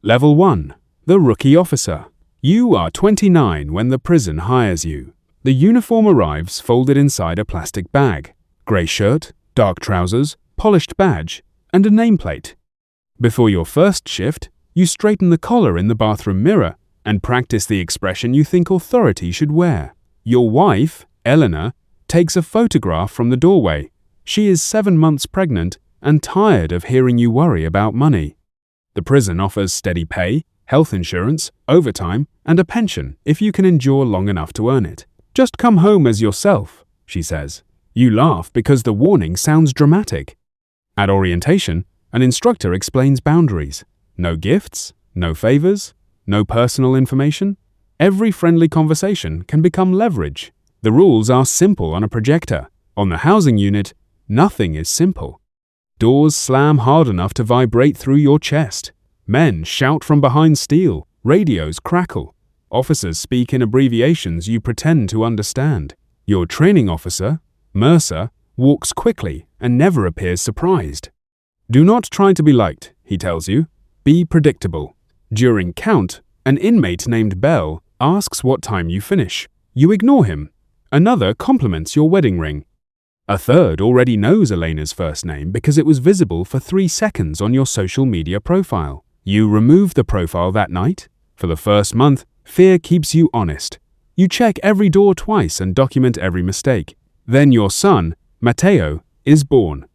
Level 1. The Rookie Officer. You are 29 when the prison hires you. The uniform arrives folded inside a plastic bag. Grey shirt, dark trousers, polished badge, and a nameplate. Before your first shift, you straighten the collar in the bathroom mirror and practice the expression you think authority should wear. Your wife, Eleanor, takes a photograph from the doorway. She is 7 months pregnant and tired of hearing you worry about money. The prison offers steady pay, health insurance, overtime, and a pension if you can endure long enough to earn it. Just come home as yourself, she says. You laugh because the warning sounds dramatic. At orientation, an instructor explains boundaries. No gifts, no favors, no personal information. Every friendly conversation can become leverage. The rules are simple on a projector. On the housing unit, nothing is simple. Doors slam hard enough to vibrate through your chest. Men shout from behind steel. Radios crackle. Officers speak in abbreviations you pretend to understand. Your training officer, Mercer, walks quickly and never appears surprised. Do not try to be liked, he tells you. Be predictable. During count, an inmate named Bell asks what time you finish. You ignore him. Another compliments your wedding ring. A third already knows Elena's first name because it was visible for 3 seconds on your social media profile. You remove the profile that night. For the first month, fear keeps you honest. You check every door twice and document every mistake. Then your son, Matteo, is born.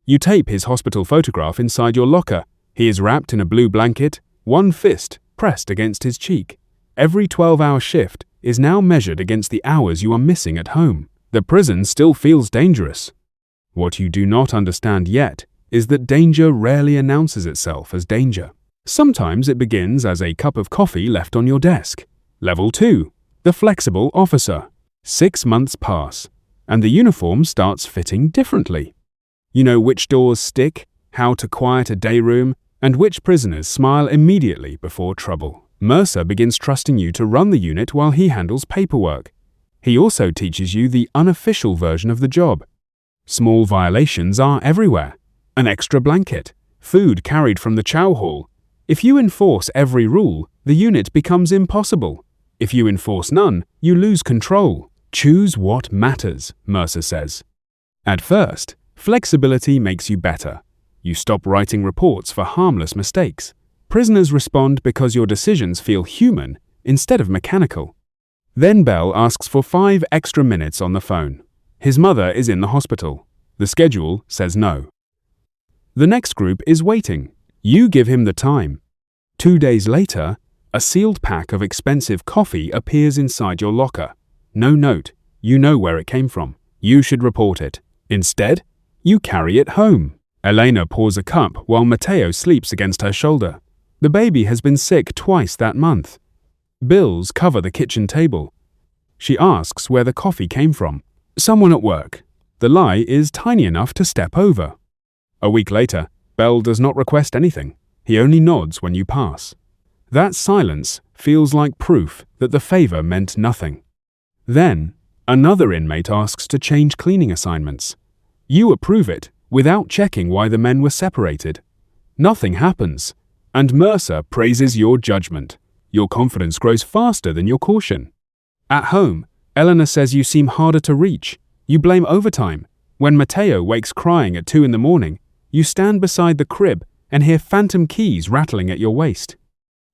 You tape his hospital photograph inside your locker. He is wrapped in a blue blanket, one fist pressed against his cheek. Every 12-hour shift is now measured against the hours you are missing at home. The prison still feels dangerous. What you do not understand yet is that danger rarely announces itself as danger. Sometimes it begins as a cup of coffee left on your desk. Level 2. The Flexible Officer. 6 months pass, and the uniform starts fitting differently. You know which doors stick, how to quiet a day room, and which prisoners smile immediately before trouble. Mercer begins trusting you to run the unit while he handles paperwork. He also teaches you the unofficial version of the job. Small violations are everywhere. An extra blanket, food carried from the chow hall. If you enforce every rule, the unit becomes impossible. If you enforce none, you lose control. Choose what matters, Mercer says. At first, flexibility makes you better. You stop writing reports for harmless mistakes. Prisoners respond because your decisions feel human instead of mechanical. Then Bell asks for 5 extra minutes on the phone. His mother is in the hospital. The schedule says no. The next group is waiting. You give him the time. 2 days later, a sealed pack of expensive coffee appears inside your locker. No note. You know where it came from. You should report it. Instead, you carry it home. Elena pours a cup while Matteo sleeps against her shoulder. The baby has been sick twice that month. Bills cover the kitchen table. She asks where the coffee came from. Someone at work. The lie is tiny enough to step over. A week later, Bell does not request anything. He only nods when you pass. That silence feels like proof that the favor meant nothing. Then, another inmate asks to change cleaning assignments. You approve it without checking why the men were separated. Nothing happens, and Mercer praises your judgment. Your confidence grows faster than your caution. At home, Eleanor says you seem harder to reach. You blame overtime. When Matteo wakes crying at 2 a.m, you stand beside the crib and hear phantom keys rattling at your waist.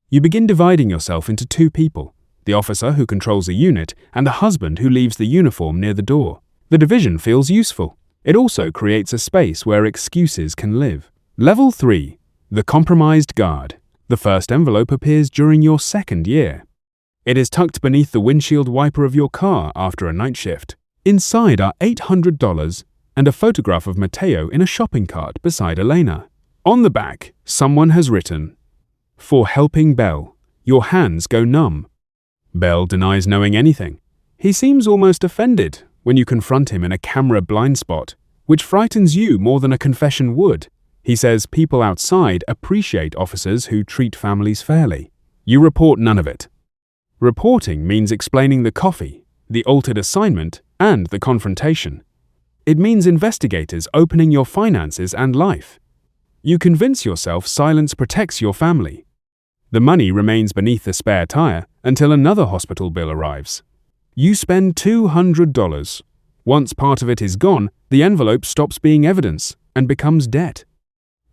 You begin dividing yourself into 2 people, the officer who controls a unit and the husband who leaves the uniform near the door. The division feels useful. It also creates a space where excuses can live. Level 3. The Compromised Guard. The first envelope appears during your 2nd year. It is tucked beneath the windshield wiper of your car after a night shift. Inside are $800 and a photograph of Matteo in a shopping cart beside Elena. On the back, someone has written, "For helping Bell." Your hands go numb. Bell denies knowing anything. He seems almost offended when you confront him in a camera blind spot, which frightens you more than a confession would. He says people outside appreciate officers who treat families fairly. You report none of it. Reporting means explaining the coffee, the altered assignment, and the confrontation. It means investigators opening your finances and life. You convince yourself silence protects your family. The money remains beneath the spare tire until another hospital bill arrives. You spend $200. Once part of it is gone, the envelope stops being evidence and becomes debt.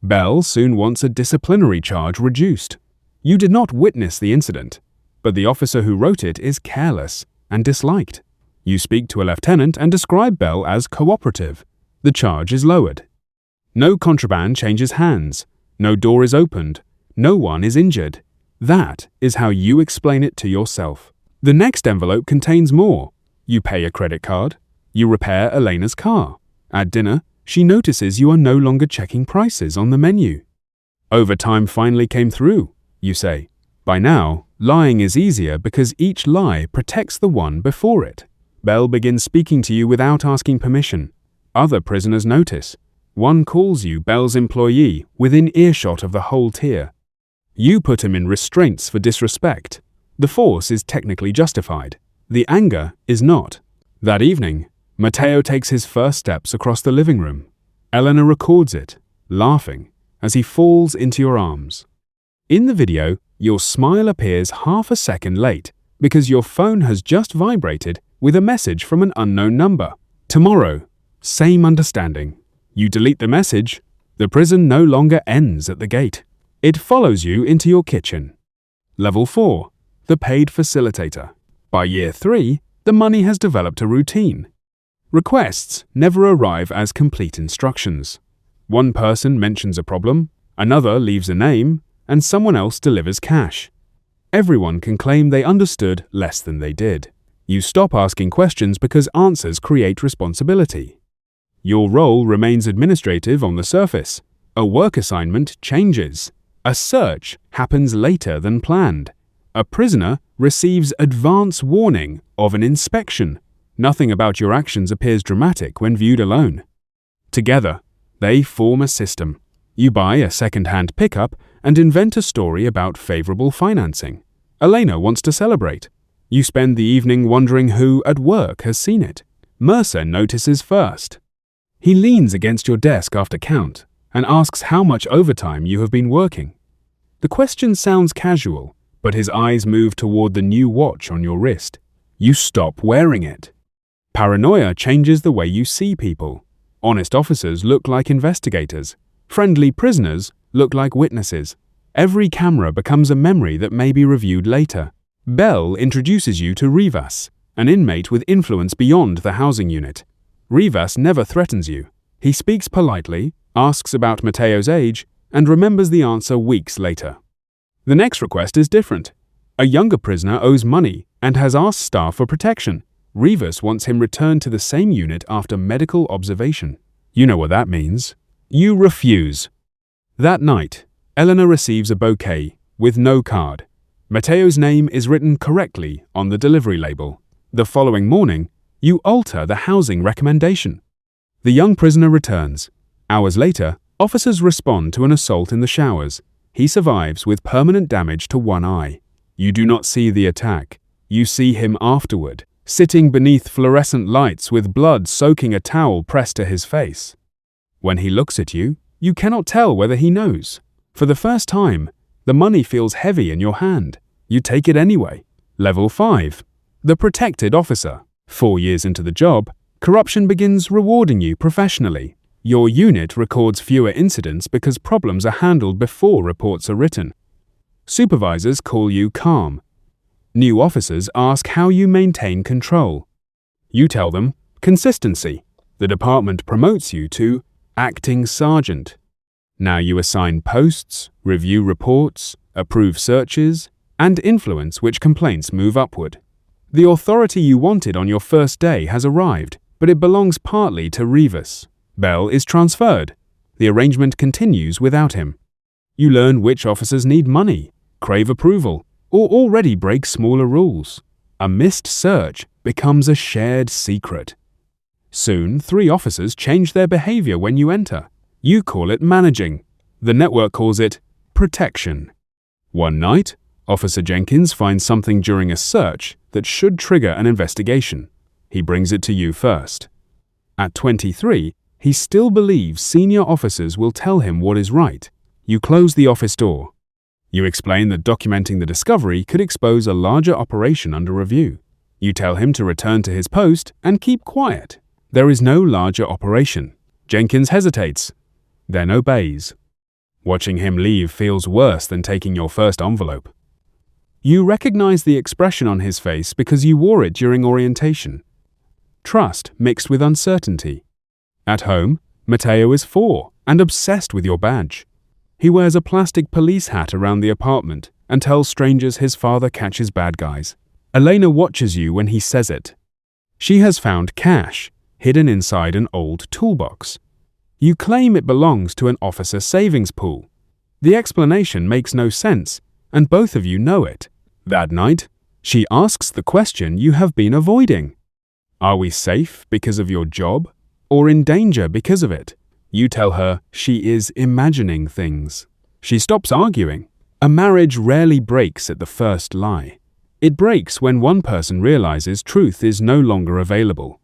Bell soon wants a disciplinary charge reduced. You did not witness the incident, but the officer who wrote it is careless and disliked. You speak to a lieutenant and describe Bell as cooperative. The charge is lowered. No contraband changes hands. No door is opened. No one is injured. That is how you explain it to yourself. The next envelope contains more. You pay a credit card. You repair Elena's car. At dinner, she notices you are no longer checking prices on the menu. Overtime finally came through, you say. By now, lying is easier because each lie protects the one before it. Bell begins speaking to you without asking permission. Other prisoners notice. One calls you Bell's employee within earshot of the whole tier. You put him in restraints for disrespect. The force is technically justified. The anger is not. That evening, Matteo takes his first steps across the living room. Elena records it, laughing, as he falls into your arms. In the video, your smile appears half a second late because your phone has just vibrated with a message from an unknown number. Tomorrow, same understanding. You delete the message. The prison no longer ends at the gate. It follows you into your kitchen. Level 4. The paid facilitator. By year 3, the money has developed a routine. Requests never arrive as complete instructions. One person mentions a problem, another leaves a name, and someone else delivers cash. Everyone can claim they understood less than they did. You stop asking questions because answers create responsibility. Your role remains administrative on the surface. A work assignment changes. A search happens later than planned. A prisoner receives advance warning of an inspection. Nothing about your actions appears dramatic when viewed alone. Together, they form a system. You buy a second-hand pickup and invent a story about favorable financing. Elena wants to celebrate. You spend the evening wondering who at work has seen it. Mercer notices first. He leans against your desk after count and asks how much overtime you have been working. The question sounds casual, but his eyes move toward the new watch on your wrist. You stop wearing it. Paranoia changes the way you see people. Honest officers look like investigators. Friendly prisoners look like witnesses. Every camera becomes a memory that may be reviewed later. Bell introduces you to Rivas, an inmate with influence beyond the housing unit. Rivas never threatens you. He speaks politely, asks about Matteo's age, and remembers the answer weeks later. The next request is different. A younger prisoner owes money and has asked staff for protection. Rivas wants him returned to the same unit after medical observation. You know what that means. You refuse. That night, Elena receives a bouquet with no card. Matteo's name is written correctly on the delivery label. The following morning, you alter the housing recommendation. The young prisoner returns. Hours later, officers respond to an assault in the showers. He survives with permanent damage to one eye. You do not see the attack. You see him afterward, sitting beneath fluorescent lights with blood soaking a towel pressed to his face. When he looks at you, you cannot tell whether he knows. For the first time, the money feels heavy in your hand. You take it anyway. Level 5. The protected officer. 4 years into the job, corruption begins rewarding you professionally. Your unit records fewer incidents because problems are handled before reports are written. Supervisors call you calm. New officers ask how you maintain control. You tell them, consistency. The department promotes you to acting sergeant. Now you assign posts, review reports, approve searches, and influence which complaints move upward. The authority you wanted on your first day has arrived, but it belongs partly to Rivas. Bell is transferred. The arrangement continues without him. You learn which officers need money, crave approval, or already break smaller rules. A missed search becomes a shared secret. Soon, 3 officers change their behavior when you enter. You call it managing. The network calls it protection. One night, Officer Jenkins finds something during a search that should trigger an investigation. He brings it to you first. At 23, he still believes senior officers will tell him what is right. You close the office door. You explain that documenting the discovery could expose a larger operation under review. You tell him to return to his post and keep quiet. There is no larger operation. Jenkins hesitates, then obeys. Watching him leave feels worse than taking your first envelope. You recognize the expression on his face because you wore it during orientation. Trust mixed with uncertainty. At home, Matteo is 4 and obsessed with your badge. He wears a plastic police hat around the apartment and tells strangers his father catches bad guys. Elena watches you when he says it. She has found cash hidden inside an old toolbox. You claim it belongs to an officer savings pool. The explanation makes no sense, and both of you know it. That night, she asks the question you have been avoiding. Are we safe because of your job, or in danger because of it? You tell her she is imagining things. She stops arguing. A marriage rarely breaks at the first lie. It breaks when one person realizes truth is no longer available.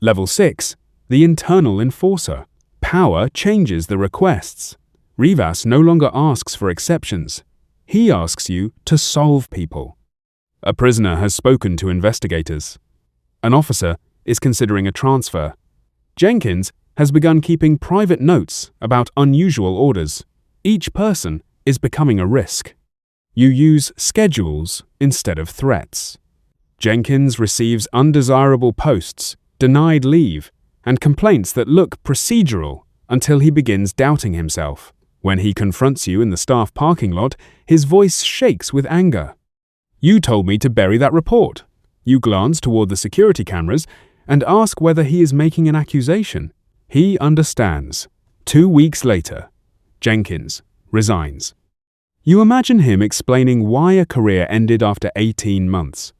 Level 6. The internal enforcer. Power changes the requests. Rivas no longer asks for exceptions. He asks you to solve people. A prisoner has spoken to investigators. An officer is considering a transfer. Jenkins has begun keeping private notes about unusual orders. Each person is becoming a risk. You use schedules instead of threats. Jenkins receives undesirable posts, denied leave, and complaints that look procedural until he begins doubting himself. When he confronts you in the staff parking lot, his voice shakes with anger. You told me to bury that report. You glance toward the security cameras and ask whether he is making an accusation. He understands. 2 weeks later, Jenkins resigns. You imagine him explaining why a career ended after 18 months.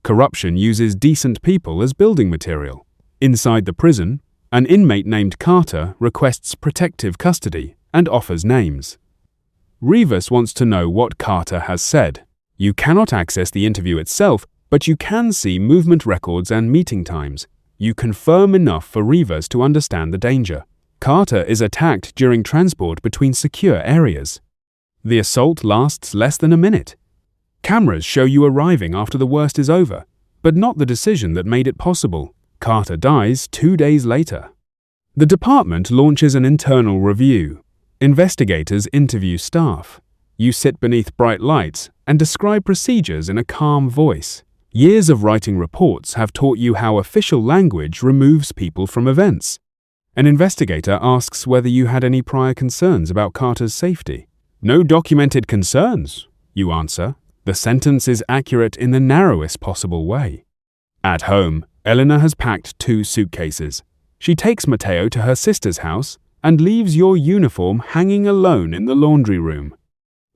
Corruption uses decent people as building material. Inside the prison, an inmate named Carter requests protective custody and offers names. Rivas wants to know what Carter has said. You cannot access the interview itself, but you can see movement records and meeting times. You confirm enough for Rivas to understand the danger. Carter is attacked during transport between secure areas. The assault lasts less than a minute. Cameras show you arriving after the worst is over, but not the decision that made it possible. Carter dies 2 days later. The department launches an internal review. Investigators interview staff. You sit beneath bright lights and describe procedures in a calm voice. Years of writing reports have taught you how official language removes people from events. An investigator asks whether you had any prior concerns about Carter's safety. No documented concerns, you answer. The sentence is accurate in the narrowest possible way. At home, Eleanor has packed 2 suitcases. She takes Matteo to her sister's house and leaves your uniform hanging alone in the laundry room.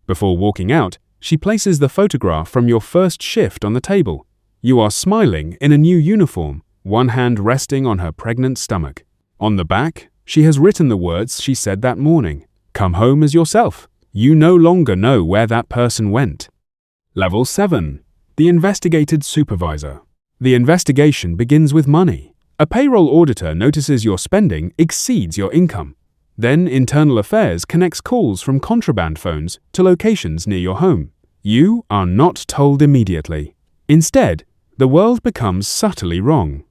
Before walking out, she places the photograph from your first shift on the table. You are smiling in a new uniform, one hand resting on her pregnant stomach. On the back, she has written the words she said that morning. Come home as yourself. You no longer know where that person went. Level 7. The investigated supervisor. The investigation begins with money. A payroll auditor notices your spending exceeds your income. Then Internal Affairs connects calls from contraband phones to locations near your home. You are not told immediately. Instead, the world becomes subtly wrong.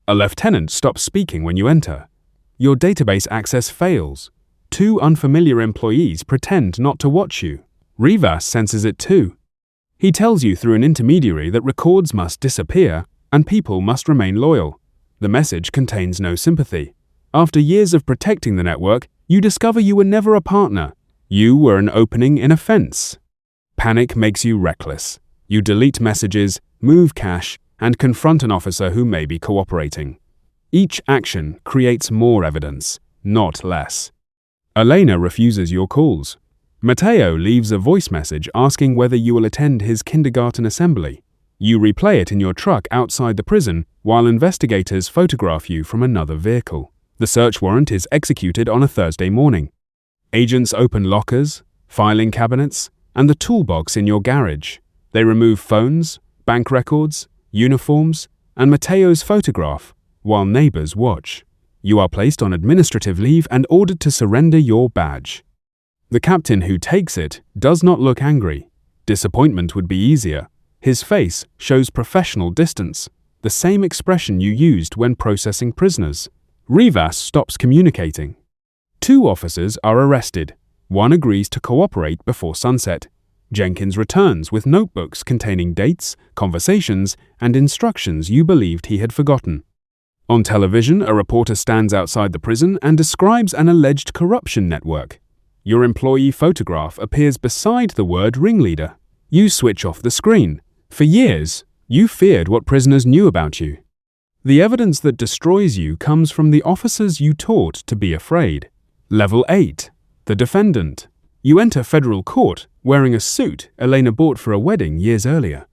A lieutenant stops speaking when you enter. Your database access fails. 2 unfamiliar employees pretend not to watch you. Rivas senses it too. He tells you through an intermediary that records must disappear and people must remain loyal. The message contains no sympathy. After years of protecting the network, you discover you were never a partner. You were an opening in a fence. Panic makes you reckless. You delete messages, move cash, and confront an officer who may be cooperating. Each action creates more evidence, not less. Elena refuses your calls. Matteo leaves a voice message asking whether you will attend his kindergarten assembly. You replay it in your truck outside the prison while investigators photograph you from another vehicle. The search warrant is executed on a Thursday morning. Agents open lockers, filing cabinets, and the toolbox in your garage. They remove phones, bank records, uniforms, and Matteo's photograph while neighbors watch. You are placed on administrative leave and ordered to surrender your badge. The captain who takes it does not look angry. Disappointment would be easier. His face shows professional distance, the same expression you used when processing prisoners. Rivas stops communicating. 2 officers are arrested. 1 agrees to cooperate before sunset. Jenkins returns with notebooks containing dates, conversations, and instructions you believed he had forgotten. On television, a reporter stands outside the prison and describes an alleged corruption network. Your employee photograph appears beside the word ringleader. You switch off the screen. For years, you feared what prisoners knew about you. The evidence that destroys you comes from the officers you taught to be afraid. Level 8. The defendant. You enter federal court wearing a suit Elena bought for a wedding years earlier.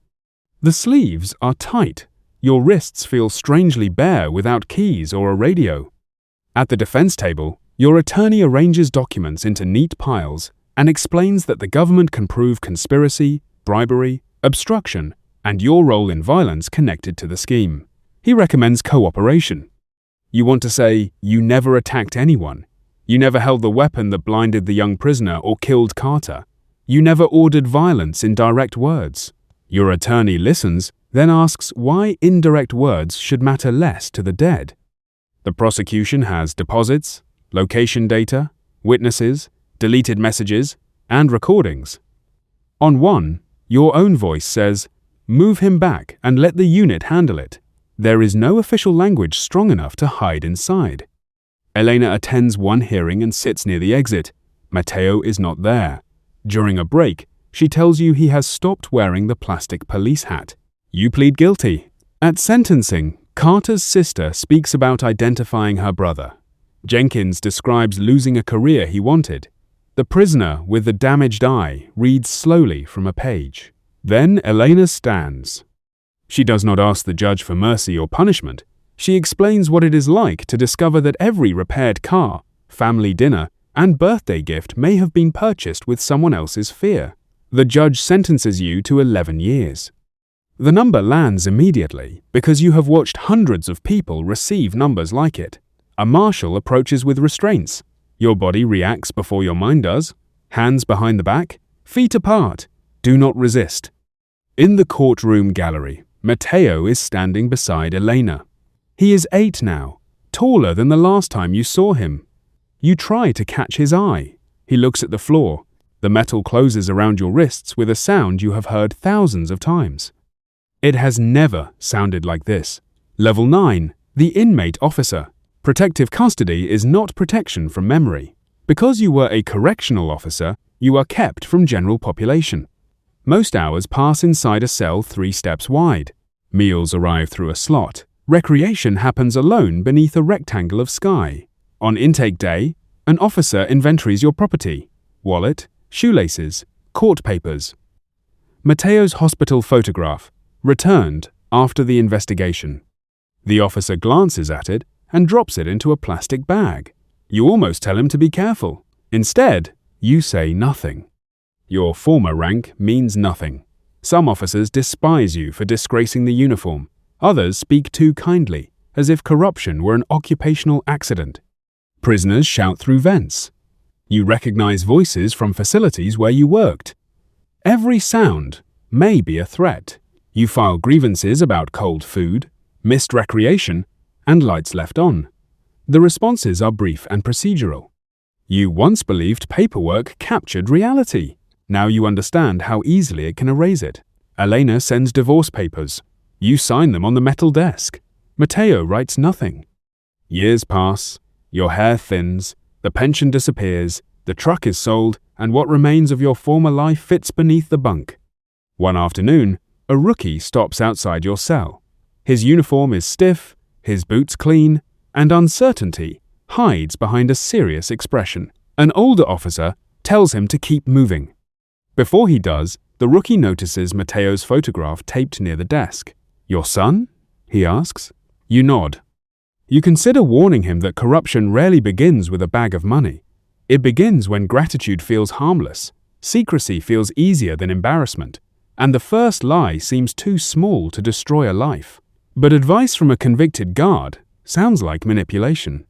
The sleeves are tight. Your wrists feel strangely bare without keys or a radio. At the defense table, your attorney arranges documents into neat piles and explains that the government can prove conspiracy, bribery, obstruction, and your role in violence connected to the scheme. He recommends cooperation. You want to say, you never attacked anyone. You never held the weapon that blinded the young prisoner or killed Carter. You never ordered violence in direct words. Your attorney listens, then asks why indirect words should matter less to the dead. The prosecution has deposits, location data, witnesses, deleted messages, and recordings. On one, your own voice says, "Move him back and let the unit handle it." There is no official language strong enough to hide inside. Elena attends one hearing and sits near the exit. Mateo is not there. During a break, she tells you he has stopped wearing the plastic police hat. You plead guilty. At sentencing, Carter's sister speaks about identifying her brother. Jenkins describes losing a career he wanted. The prisoner with the damaged eye reads slowly from a page. Then Elena stands. She does not ask the judge for mercy or punishment. She explains what it is like to discover that every repaired car, family dinner, and birthday gift may have been purchased with someone else's fear. The judge sentences you to 11 years. The number lands immediately because you have watched hundreds of people receive numbers like it. A marshal approaches with restraints. Your body reacts before your mind does. Hands behind the back, feet apart. Do not resist. In the courtroom gallery, Mateo is standing beside Elena. He is 8 now, taller than the last time you saw him. You try to catch his eye. He looks at the floor. The metal closes around your wrists with a sound you have heard thousands of times. It has never sounded like this. Level 9. The inmate officer. Protective custody is not protection from memory. Because you were a correctional officer, you are kept from general population. Most hours pass inside a cell 3 steps wide. Meals arrive through a slot. Recreation happens alone beneath a rectangle of sky. On intake day, an officer inventories your property: wallet, shoelaces, court papers. Mateo's hospital photograph, returned after the investigation. The officer glances at it and drops it into a plastic bag. You almost tell him to be careful. Instead, you say nothing. Your former rank means nothing. Some officers despise you for disgracing the uniform. Others speak too kindly, as if corruption were an occupational accident. Prisoners shout through vents. You recognize voices from facilities where you worked. Every sound may be a threat. You file grievances about cold food, missed recreation, and lights left on. The responses are brief and procedural. You once believed paperwork captured reality. Now you understand how easily it can erase it. Elena sends divorce papers. You sign them on the metal desk. Mateo writes nothing. Years pass. Your hair thins. The pension disappears. The truck is sold, and what remains of your former life fits beneath the bunk. One afternoon, a rookie stops outside your cell. His uniform is stiff, his boots clean, and uncertainty hides behind a serious expression. An older officer tells him to keep moving. Before he does, the rookie notices Mateo's photograph taped near the desk. "Your son?" he asks. You nod. You consider warning him that corruption rarely begins with a bag of money. It begins when gratitude feels harmless, secrecy feels easier than embarrassment, and the first lie seems too small to destroy a life. But advice from a convicted guard sounds like manipulation.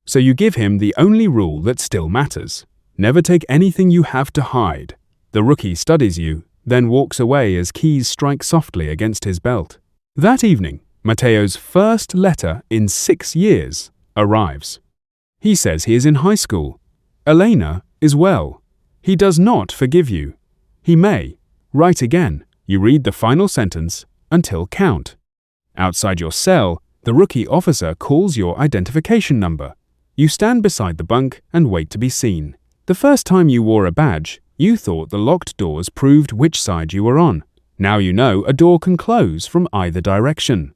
So you give him the only rule that still matters. Never take anything you have to hide. The rookie studies you, then walks away as keys strike softly against his belt. That evening, Matteo's first letter in 6 years arrives. He says he is in high school. Elena is well. He does not forgive you. He may. Write again. You read the final sentence until count. Outside your cell, the rookie officer calls your identification number. You stand beside the bunk and wait to be seen. The first time you wore a badge, you thought the locked doors proved which side you were on. Now you know a door can close from either direction.